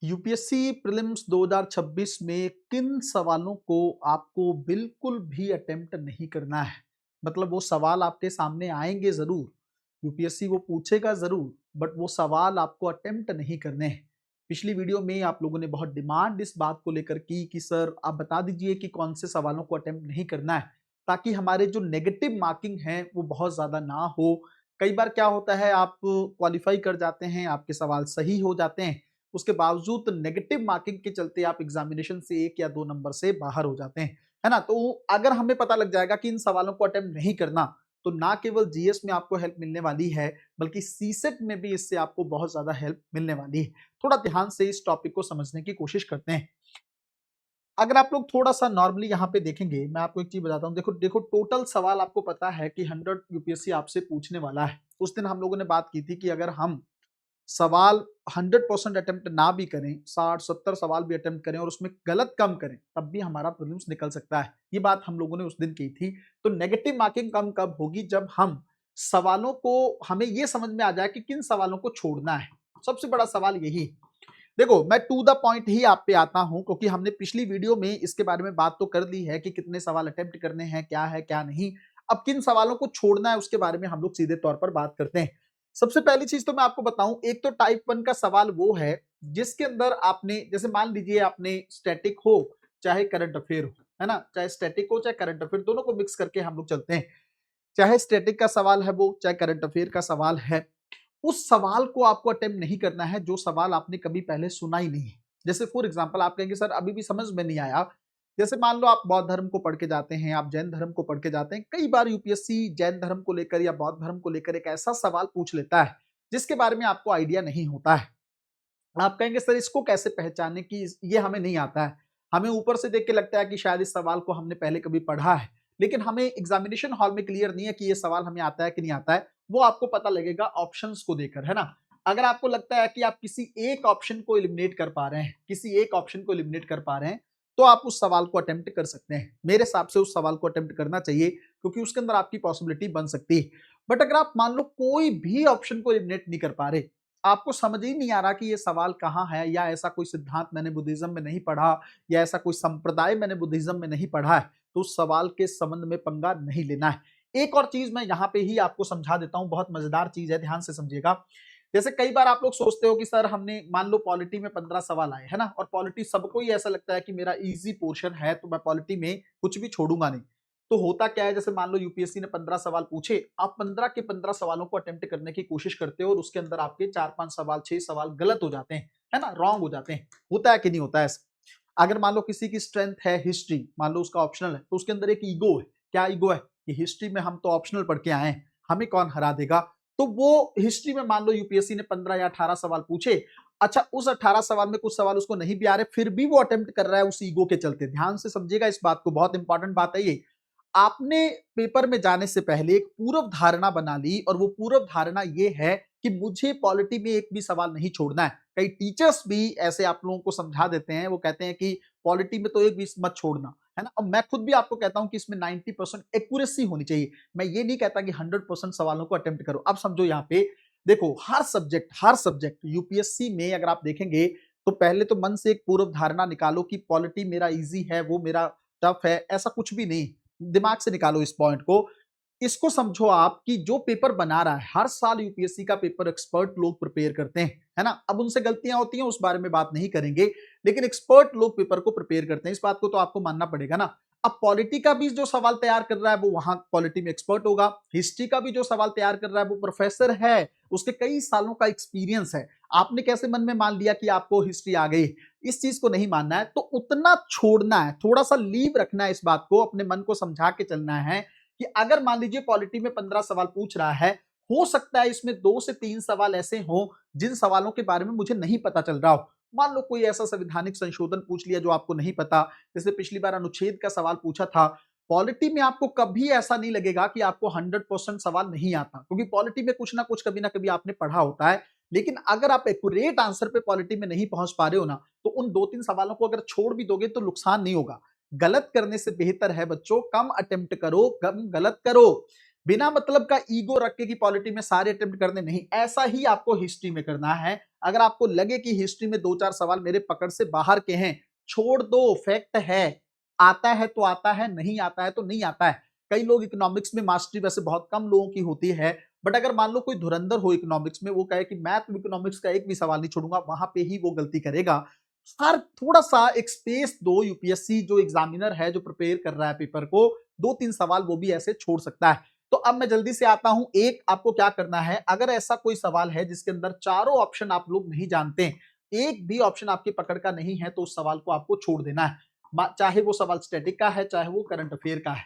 UPSC prelims 2026 में किन सवालों को आपको बिल्कुल भी अटेम्प्ट नहीं करना है। मतलब वो सवाल आपके सामने आएंगे जरूर, यूपीएससी वो पूछेगा जरूर, बट वो सवाल आपको अटेम्प्ट नहीं करने हैं। पिछली वीडियो में आप लोगों ने बहुत डिमांड इस बात को लेकर की कि सर आप बता दीजिए कि कौन से सवालों को अटेम्प्ट नहीं करना है, ताकि हमारे जो नेगेटिव मार्किंग है वो बहुत ज्यादा ना हो। कई बार क्या होता है, आप क्वालिफाई कर जाते हैं, आपके सवाल सही हो जाते हैं, उसके बावजूद नेगेटिव मार्किंग के चलते आप एग्जामिनेशन से 1 या 2 नंबर से बाहर हो जाते हैं, है ना। तो अगर हमें पता लग जाएगा कि इन सवालों को अटेम्प्ट नहीं करना, तो ना केवल जीएस में आपको हेल्प मिलने वाली है, बल्कि सीसेट में भी इससे आपको बहुत ज्यादा हेल्प मिलने वाली है। थोड़ा ध्यान से इस टॉपिक को समझने की कोशिश करते हैं। अगर आप लोग थोड़ा सा नॉर्मली यहाँ पे देखेंगे, मैं आपको एक चीज बताता हूँ। देखो देखो, टोटल सवाल आपको पता है कि 100 यूपीएससी आपसे पूछने वाला है। उस दिन हम लोगों ने बात की थी कि अगर हम सवाल 100% अटेम्प्ट ना भी करें, 60-70 सवाल भी अटेम्प्ट करें और उसमें गलत कम करें, तब भी हमारा प्रीलिम्स निकल सकता है। ये बात हम लोगों ने उस दिन की थी। तो नेगेटिव मार्किंग कम कब होगी? जब हम सवालों को, हमें ये समझ में आ जाए कि किन सवालों को छोड़ना है। सबसे बड़ा सवाल यही। देखो, मैं टू द पॉइंट ही आप पे आता हूं, क्योंकि हमने पिछली वीडियो में इसके बारे में बात तो कर ली है कि कितने सवाल अटेम्प्ट करने हैं, क्या नहीं। अब किन सवालों को छोड़ना है उसके बारे में हम लोग सीधे तौर पर बात करते हैं। सबसे पहली चीज तो मैं आपको बताऊं, एक तो टाइप 1 का सवाल वो है जिसके अंदर आपने, जैसे मान लीजिए आपने स्टैटिक हो चाहे करंट अफेयर हो, है ना, चाहे स्टैटिक हो चाहे करंट अफेयर, दोनों को मिक्स करके हम लोग चलते हैं। चाहे स्टैटिक का सवाल है वो, चाहे करंट अफेयर का सवाल है, उस सवाल को आपको अटेम्प्ट नहीं करना है जो सवाल आपने कभी पहले सुना ही नहीं है। जैसे फॉर एग्जांपल आप कहेंगे सर अभी भी समझ में नहीं आया। जैसे मान लो आप बौद्ध धर्म को पढ़ के जाते हैं, आप जैन धर्म को पढ़ के जाते हैं, कई बार यूपीएससी जैन धर्म को लेकर या बौद्ध धर्म को लेकर एक ऐसा सवाल पूछ लेता है जिसके बारे में आपको आइडिया नहीं होता है। आप कहेंगे सर इसको कैसे पहचाने कि ये हमें नहीं आता है। हमें ऊपर से देख के लगता है कि शायद इस सवाल को हमने पहले कभी पढ़ा है, लेकिन हमें एग्जामिनेशन हॉल में क्लियर नहीं है कि ये सवाल हमें आता है कि नहीं आता है। वो आपको पता लगेगा ऑप्शंस को देकर, है ना। अगर आपको लगता है कि आप किसी एक ऑप्शन को एलिमिनेट कर पा रहे हैं, किसी एक ऑप्शन को एलिमिनेट कर पा रहे हैं, तो आप उस सवाल को अटेम्प्ट कर सकते हैं। मेरे हिसाब से उस सवाल को अटेम्प्ट करना चाहिए, क्योंकि उसके अंदर आपकी पॉसिबिलिटी बन सकती है। बट अगर आप मान लो कोई भी ऑप्शन को एलिमिनेट नहीं कर पा रहे, आपको समझ ही नहीं आ रहा कि ये सवाल कहाँ है, या ऐसा कोई सिद्धांत मैंने बुद्धिज्म में नहीं पढ़ा, या ऐसा कोई संप्रदाय मैंने बुद्धिज्म में नहीं पढ़ा है, तो उस सवाल के संबंध में पंगा नहीं लेना है। एक और चीज मैं यहाँ पे ही आपको समझा देता हूँ, बहुत मजेदार चीज है, ध्यान से समझिएगा। जैसे कई बार आप लोग सोचते हो कि सर हमने, मान लो पॉलिटी में 15 सवाल आए, है ना, और पॉलिटी सबको ही ऐसा लगता है कि मेरा इजी पोर्शन है तो मैं पॉलिटी में कुछ भी छोड़ूंगा नहीं। तो होता क्या है, जैसे मान लो यूपीएससी ने 15 सवाल पूछे, आप 15 के 15 सवालों को अटेम्प्ट करने की कोशिश करते हो और उसके अंदर आपके 4-5 सवाल, 6 सवाल गलत हो जाते हैं, है ना, रॉन्ग हो जाते हैं। होता है कि नहीं होता है ऐसा? अगर मान लो किसी की स्ट्रेंथ है हिस्ट्री, मान लो उसका ऑप्शनल है, तो उसके अंदर एक ईगो है। क्या ईगो है? कि हिस्ट्री में हम तो ऑप्शनल पढ़ के आए हैं, हमें कौन हरा देगा। तो वो हिस्ट्री में मान लो यूपीएससी ने 15 या 18 सवाल पूछे, अच्छा उस 18 सवाल में कुछ सवाल उसको नहीं भी आ रहे, फिर भी वो अटेम्प्ट कर रहा है उस ईगो के चलते। ध्यान से समझिएगा इस बात को, बहुत इंपॉर्टेंट बात है ये। आपने पेपर में जाने से पहले एक पूर्व धारणा बना ली, और वो पूर्व धारणा ये है कि मुझे पॉलिटी में एक भी सवाल नहीं छोड़ना है। कई टीचर्स भी ऐसे आप लोगों को समझा देते हैं, वो कहते हैं कि पॉलिटी में तो एक भी मत छोड़ना, है ना। और मैं खुद भी आपको कहता हूं कि इसमें 90% एक्यूरेसी होनी चाहिए। मैं ये नहीं कहता कि 100% सवालों को अटेम्प्ट करो। अब समझो यहाँ पे, देखो हर सब्जेक्ट यूपीएससी में अगर आप देखेंगे, तो पहले तो मन से एक पूर्व धारणा निकालो कि पॉलिटी मेरा इजी है, वो मेरा टफ है, ऐसा कुछ भी नहीं। दिमाग से निकालो इस पॉइंट को। इसको समझो आप कि जो पेपर बना रहा है, हर साल यूपीएससी का पेपर एक्सपर्ट लोग प्रिपेयर करते हैं, है ना। अब उनसे गलतियां होती हैं, उस बारे में बात नहीं करेंगे, लेकिन एक्सपर्ट लोग पेपर को प्रिपेयर करते हैं, इस बात को तो आपको मानना पड़ेगा ना। अब पॉलिटी का भी जो सवाल तैयार कर रहा है वो वहां पॉलिटी में एक्सपर्ट होगा, हिस्ट्री का भी जो सवाल तैयार कर रहा है वो प्रोफेसर है, उसके कई सालों का एक्सपीरियंस है। आपने कैसे मन में मान लिया कि आपको हिस्ट्री आ गई? इस चीज को नहीं मानना है, तो उतना छोड़ना है, थोड़ा सा लीव रखना है इस बात को, अपने मन को समझा के चलना है कि अगर मान लीजिए पॉलिटी में 15 सवाल पूछ रहा है, हो सकता है इसमें 2 से 3 सवाल ऐसे हों जिन सवालों के बारे में मुझे नहीं पता चल रहा हो। मान लो कोई ऐसा संवैधानिक संशोधन पूछ लिया जो आपको नहीं पता, जैसे पिछली बार अनुच्छेद का सवाल पूछा था। पॉलिटी में आपको कभी ऐसा नहीं लगेगा कि आपको 100% सवाल नहीं आता, क्योंकि पॉलिटी में कुछ ना कुछ कभी ना कभी आपने पढ़ा होता है। लेकिन अगर आप एक्यूरेट आंसर पे पॉलिटी में नहीं पहुंच पा रहे हो ना, तो उन 2-3 सवालों को अगर छोड़ भी दोगे तो नुकसान नहीं होगा। गलत करने से बेहतर है बच्चों, कम अटेम्प्ट करो, कम गलत करो। बिना मतलब का ईगो रख के कि पॉलिटी में सारे अटेम्प्ट करने, नहीं, ऐसा ही आपको हिस्ट्री में करना है। अगर आपको लगे कि हिस्ट्री में 2-4 सवाल मेरे पकड़ से बाहर के हैं, छोड़ दो, फैक्ट है। आता है तो आता है, नहीं आता है तो नहीं आता है। कई लोग इकोनॉमिक्स में मास्टरी वैसे बहुत कम लोगों की होती है, बट अगर मान लो कोई धुरंधर हो इकोनॉमिक्स में, वो कहे कि मैं तो इकोनॉमिक्स का एक भी सवाल नहीं छोड़ूंगा, वहां पे ही वो गलती करेगा। हर थोड़ा सा एक स्पेस दो, यूपीएससी जो एग्जामिनर है जो प्रिपेयर कर रहा है पेपर को, 2-3 सवाल वो भी ऐसे छोड़ सकता है। तो अब मैं जल्दी से आता हूं, एक आपको क्या करना है, अगर ऐसा कोई सवाल है जिसके अंदर चारों ऑप्शन आप लोग नहीं जानते, एक भी ऑप्शन आपकी पकड़ का नहीं है, तो उस सवाल को आपको छोड़ देना है, चाहे वो सवाल स्टैटिक का है, चाहे वो करंट अफेयर का है।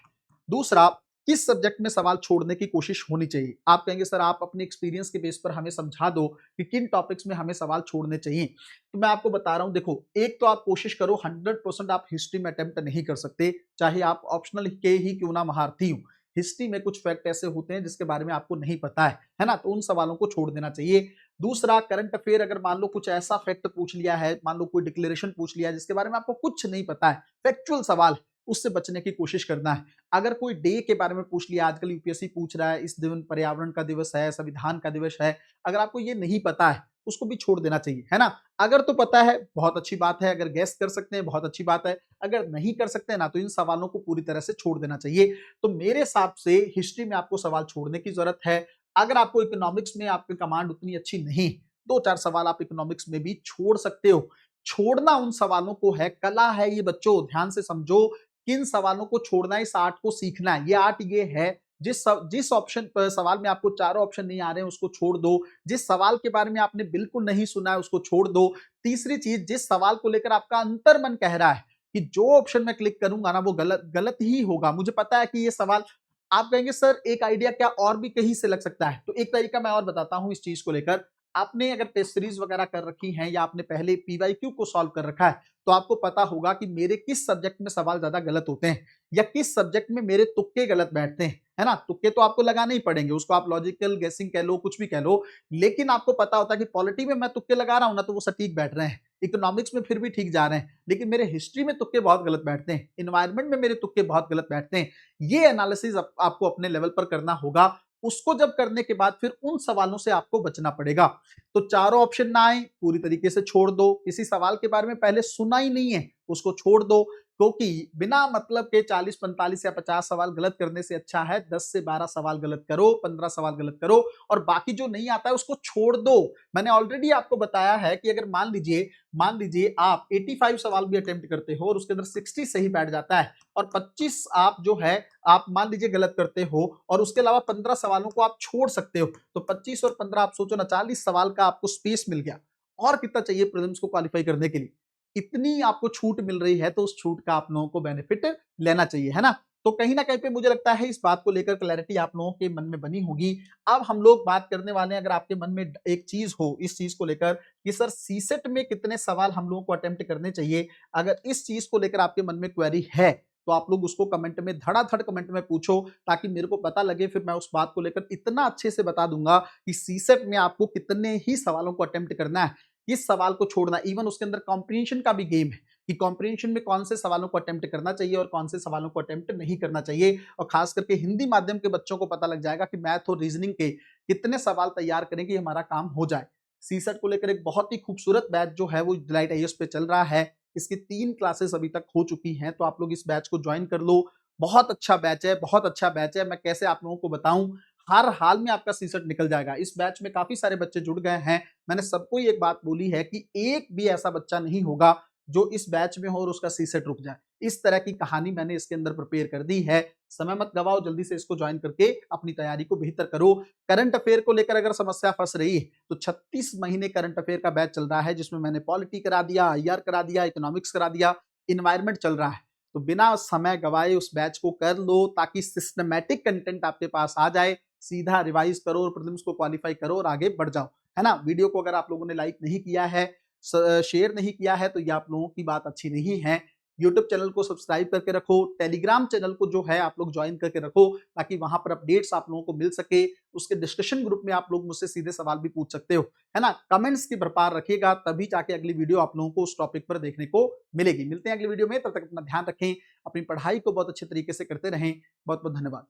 दूसरा, किस सब्जेक्ट में सवाल छोड़ने की कोशिश होनी चाहिए। आप कहेंगे सर आप अपने एक्सपीरियंस के बेस पर हमें समझा दो कि किन टॉपिक्स में हमें सवाल छोड़ने चाहिए। तो मैं आपको बता रहा हूं, देखो, एक तो आप कोशिश करो 100% आप हिस्ट्री में अटेम्प्ट नहीं कर सकते, चाहे आप ऑप्शनल के ही क्यों ना महारथी हो। हिस्ट्री में कुछ फैक्ट ऐसे होते हैं जिसके बारे में आपको नहीं पता है ना, तो उन सवालों को छोड़ देना चाहिए। दूसरा, करंट अफेयर अगर मान लो कुछ ऐसा फैक्ट पूछ लिया है, मान लो कोई डिक्लेरेशन पूछ लिया है जिसके बारे में आपको कुछ नहीं पता है, फैक्चुअल सवाल, उससे बचने की कोशिश करना है। अगर कोई डे के बारे में पूछ लिया, आजकल यूपीएससी पूछ रहा है इस दिन पर्यावरण का दिवस है, संविधान का दिवस है, अगर आपको ये नहीं पता है, उसको भी छोड़ देना चाहिए, है ना। अगर तो पता है बहुत अच्छी बात है, अगर गैस कर सकते हैं बहुत अच्छी बात है, अगर नहीं कर सकते हैं ना, तो इन सवालों को पूरी तरह से छोड़ देना चाहिए। तो मेरे हिसाब से हिस्ट्री में आपको सवाल छोड़ने की जरूरत है। अगर आपको इकोनॉमिक्स में आपकी कमांड उतनी अच्छी नहीं, 2-4 सवाल आप इकोनॉमिक्स में भी छोड़ सकते हो। छोड़ना उन सवालों को है, कला है ये बच्चों, ध्यान से समझो। किन सवालों को छोड़ना है, इस आर्ट को सीखना है। ये आर्ट ये है, जिस ऑप्शन पर सवाल में आपको चारों ऑप्शन नहीं आ रहे हैं उसको छोड़ दो, जिस सवाल के बारे में आपने बिल्कुल नहीं सुना है उसको छोड़ दो। तीसरी चीज, जिस सवाल को लेकर आपका अंतर्मन कह रहा है कि जो ऑप्शन मैं क्लिक करूंगा ना वो गलत गलत ही होगा, मुझे पता है कि ये सवाल, आप कहेंगे सर एक आइडिया क्या और भी कहीं से लग सकता है, तो एक तरीका मैं और बताता हूं इस चीज को लेकर। आपने अगर टेस्ट सीरीज वगैरह कर रखी है या आपने पहले पीवाईक्यू को सॉल्व कर रखा है, तो आपको पता होगा कि मेरे किस सब्जेक्ट में सवाल ज्यादा गलत होते हैं या किस सब्जेक्ट में मेरे तुक्के गलत बैठते हैं, है ना। तुक्के तो आपको लगाने ही पड़ेंगे, उसको आप लॉजिकल गेसिंग कह लो, कुछ भी कह लो, लेकिन आपको पता होता है कि पॉलिटी में मैं तुक्के लगा रहा हूं ना तो वो सटीक बैठ रहे हैं, इकोनॉमिक्स में फिर भी ठीक जा रहे हैं, लेकिन मेरे हिस्ट्री में तुक्के बहुत गलत बैठते हैं, इन्वायरमेंट में मेरे तुक्के बहुत गलत बैठते हैं। ये एनालिसिस आपको अपने लेवल पर करना होगा। उसको जब करने के बाद फिर उन सवालों से आपको बचना पड़ेगा। तो चारों ऑप्शन ना आए, पूरी तरीके से छोड़ दो। किसी सवाल के बारे में पहले सुना ही नहीं है, उसको छोड़ दो, क्योंकि बिना मतलब के 40, 45 या 50 सवाल गलत करने से अच्छा है 10 से 12 सवाल गलत करो, 15 सवाल गलत करो, और बाकी जो नहीं आता है उसको छोड़ दो। मैंने ऑलरेडी आपको बताया है कि अगर मान लीजिए आप 85 सवाल भी अटेम्प्ट करते हो और उसके अंदर 60 सही बैठ जाता है और 25 आप जो है आप मान लीजिए गलत करते हो और उसके अलावा 15 सवालों को आप छोड़ सकते हो, तो 25 और 15 आप सोचो ना, 40 सवाल का आपको स्पेस मिल गया। और कितना चाहिए प्रीलिम्स को क्वालिफाई करने के लिए? इतनी आपको छूट मिल रही है, तो उस छूट का आप लोगों को बेनिफिट लेना चाहिए, है ना। तो कहीं ना कहीं पे मुझे लगता है इस बात को लेकर क्लैरिटी आप लोगों के मन में बनी होगी। अब हम लोग बात करने वाले हैं, अगर आपके मन में एक चीज हो इस चीज को लेकर कि सर सीसेट में कितने सवाल हम लोगों को अटेम्प्ट करने चाहिए, अगर इस चीज को लेकर आपके मन में क्वेरी है तो आप लोग उसको कमेंट में धड़ाधड़ कमेंट में पूछो, ताकि मेरे को पता लगे, फिर मैं उस बात को लेकर इतना अच्छे से बता दूंगा कि सीसेट में आपको कितने ही सवालों को अटेम्प्ट करना है, किस सवाल को छोड़ना। इवन उसके अंदर कॉम्प्रिहेंशन का भी गेम है कि कॉम्प्रिहेंशन में कौन से सवालों को अटेम्प्ट करना चाहिए और कौन से सवालों को अटेम्प्ट नहीं करना चाहिए। और खास करके हिंदी माध्यम के बच्चों को पता लग जाएगा कि मैथ और रीजनिंग के कितने सवाल तैयार करें कि हमारा काम हो जाए। सीसेट को लेकर एक बहुत ही खूबसूरत बैच जो है वो डिलाइट आईएएस पे चल रहा है। इसकी 3 क्लासेस अभी तक हो चुकी हैं, तो आप लोग इस बैच को ज्वाइन कर लो। बहुत अच्छा बैच है, बहुत अच्छा बैच है। मैं कैसे आप लोगों को बताऊं, हर हाल में आपका सीसेट निकल जाएगा। इस बैच में काफी सारे बच्चे जुड़ गए हैं। मैंने सबको ही एक बात बोली है कि एक भी ऐसा बच्चा नहीं होगा जो इस बैच में हो और उसका सीसेट रुक जाए। इस तरह की कहानी मैंने इसके अंदर प्रिपेयर कर दी है। समय मत गवाओ, जल्दी से इसको ज्वाइन करके अपनी तैयारी को बेहतर करो। करंट अफेयर को लेकर अगर समस्या फंस रही है तो 36 महीने करंट अफेयर का बैच चल रहा है, जिसमें मैंने पॉलिटी करा दिया, आईआर करा दिया, इकोनॉमिक्स करा दिया, इन्वायरमेंट चल रहा है। तो बिना समय गवाए उस बैच को कर लो, ताकि सिस्टमैटिक कंटेंट आपके पास आ जाए, सीधा रिवाइज करो और प्रीलिम्स को क्वालिफाई करो और आगे बढ़ जाओ, है ना। वीडियो को अगर आप लोगों ने लाइक नहीं किया है, शेयर नहीं किया है, तो ये आप लोगों की बात अच्छी नहीं है। यूट्यूब चैनल को सब्सक्राइब करके रखो, टेलीग्राम चैनल को जो है आप लोग ज्वाइन करके रखो, ताकि वहां पर अपडेट्स आप लोगों को मिल सके। उसके डिस्कशन ग्रुप में आप लोग मुझसे सीधे सवाल भी पूछ सकते हो, है ना। कमेंट्स की भरपार रखिएगा, तभी जाके अगली वीडियो आप लोगों को उस टॉपिक पर देखने को मिलेगी। मिलते हैं अगली वीडियो में, तब तक अपना ध्यान रखें, अपनी पढ़ाई को बहुत अच्छे तरीके से करते रहें। बहुत बहुत धन्यवाद।